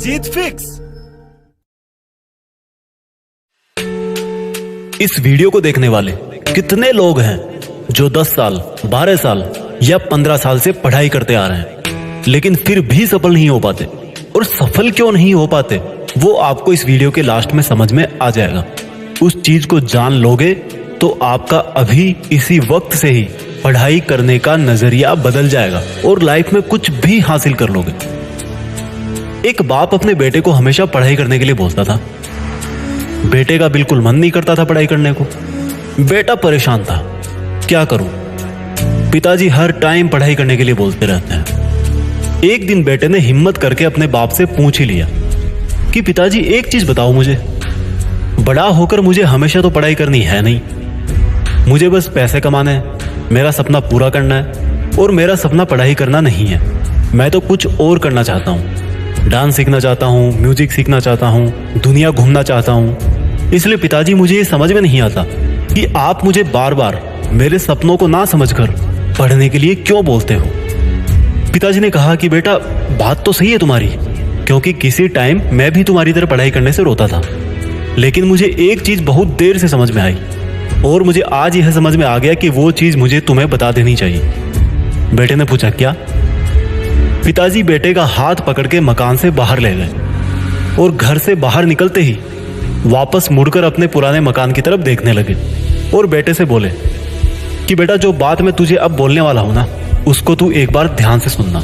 जीत fix. इस video को देखने वाले कितने लोग हैं जो 10 साल, 12 साल या 15 साल से पढ़ाई करते आ रहे हैं लेकिन फिर भी सफल नहीं हो पाते? और सफल क्यों नहीं हो पाते वो आपको इस वीडियो के लास्ट में समझ में आ जाएगा। उस चीज को जान लोगे तो आपका अभी इसी वक्त से ही पढ़ाई करने का नजरिया बदल जाएगा और लाइफ में कुछ भी हासिल कर लोगे। एक बाप अपने बेटे को हमेशा पढ़ाई करने के लिए बोलता था। बेटे का बिल्कुल मन नहीं करता था पढ़ाई करने को। बेटा परेशान था, क्या करूं? पिताजी हर टाइम पढ़ाई करने के लिए बोलते रहते हैं। एक दिन बेटे ने हिम्मत करके अपने बाप से पूछ ही लिया कि पिताजी एक चीज बताओ मुझे, बड़ा होकर मुझे हमेशा तो पढ़ाई करनी है नहीं, मुझे बस पैसे कमाने हैं, मेरा सपना पूरा करना है और मेरा सपना पढ़ाई करना नहीं है, मैं तो कुछ और करना चाहता हूँ, डांस सीखना चाहता हूँ, म्यूजिक सीखना चाहता हूँ, दुनिया घूमना चाहता हूँ। इसलिए पिताजी मुझे ये समझ में नहीं आता कि आप मुझे बार बार मेरे सपनों को ना समझकर पढ़ने के लिए क्यों बोलते हो। पिताजी ने कहा कि बेटा बात तो सही है तुम्हारी, क्योंकि किसी टाइम मैं भी तुम्हारी तरह पढ़ाई करने से रोता था, लेकिन मुझे एक चीज बहुत देर से समझ में आई और मुझे आज यह समझ में आ गया कि वो चीज मुझे तुम्हें बता देनी चाहिए। बेटे ने पूछा क्या? पिताजी बेटे का हाथ पकड़ के मकान से बाहर ले गए और घर से बाहर निकलते ही वापस मुड़कर अपने पुराने मकान की तरफ देखने लगे और बेटे से बोले कि बेटा जो बात मैं तुझे अब बोलने वाला हूं ना, उसको तू एक बार ध्यान से सुनना।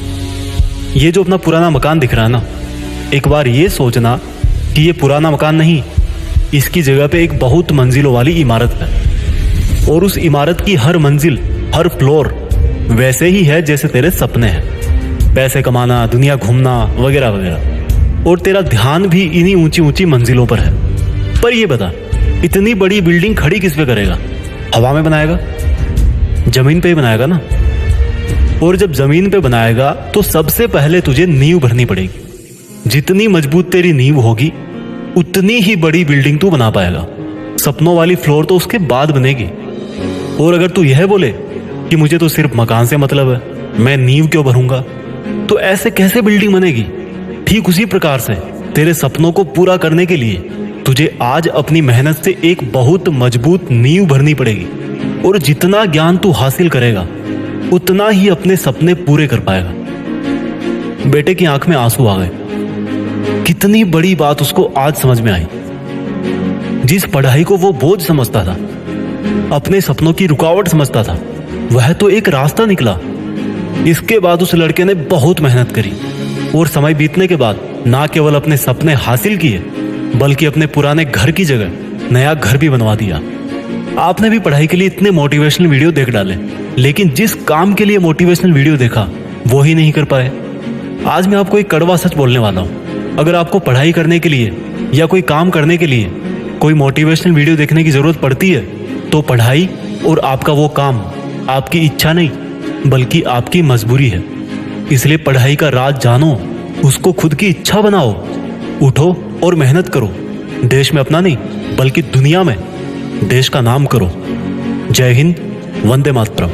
ये जो अपना पुराना मकान दिख रहा है ना, एक बार ये सोचना कि ये पुराना मकान नहीं, इसकी जगह पे एक बहुत मंजिलों वाली इमारत है और उस इमारत की हर मंजिल, हर फ्लोर वैसे ही है जैसे तेरे सपने हैं, पैसे कमाना, दुनिया घूमना वगैरह वगैरह। और तेरा ध्यान भी इन्हीं ऊंची ऊंची मंजिलों पर है। पर ये बता, इतनी बड़ी बिल्डिंग खड़ी किस पे करेगा? हवा में बनाएगा? जमीन पे ही बनाएगा ना। और जब जमीन पे बनाएगा तो सबसे पहले तुझे नींव भरनी पड़ेगी। जितनी मजबूत तेरी नींव होगी उतनी ही बड़ी बिल्डिंग तू बना पाएगा। सपनों वाली फ्लोर तो उसके बाद बनेगी। और अगर तू यह बोले कि मुझे तो सिर्फ मकान से मतलब है, मैं नींव क्यों भरूंगा, तो ऐसे कैसे बिल्डिंग बनेगी? ठीक उसी प्रकार से तेरे सपनों को पूरा करने के लिए तुझे आज अपनी मेहनत से एक बहुत मजबूत नींव भरनी पड़ेगी। और जितना ज्ञान तू हासिल करेगा उतना ही अपने सपने पूरे कर पाएगा। बेटे की आंख में आंसू आ गए। कितनी बड़ी बात उसको आज समझ में आई। जिस पढ़ाई को वो बोझ समझता था, अपने सपनों की रुकावट समझता था, वह तो एक रास्ता निकला। इसके बाद उस लड़के ने बहुत मेहनत करी और समय बीतने के बाद ना केवल अपने सपने हासिल किए बल्कि अपने पुराने घर की जगह नया घर भी बनवा दिया। आपने भी पढ़ाई के लिए इतने मोटिवेशनल वीडियो देख डाले, लेकिन जिस काम के लिए मोटिवेशनल वीडियो देखा वो ही नहीं कर पाए। आज मैं आपको एक कड़वा सच बोलने वाला हूँ। अगर आपको पढ़ाई करने के लिए या कोई काम करने के लिए कोई मोटिवेशनल वीडियो देखने की जरूरत पड़ती है तो पढ़ाई और आपका वो काम आपकी इच्छा नहीं बल्कि आपकी मजबूरी है। इसलिए पढ़ाई का राज जानो, उसको खुद की इच्छा बनाओ, उठो और मेहनत करो। देश में अपना नहीं बल्कि दुनिया में देश का नाम करो। जय हिंद, वंदे मातरम।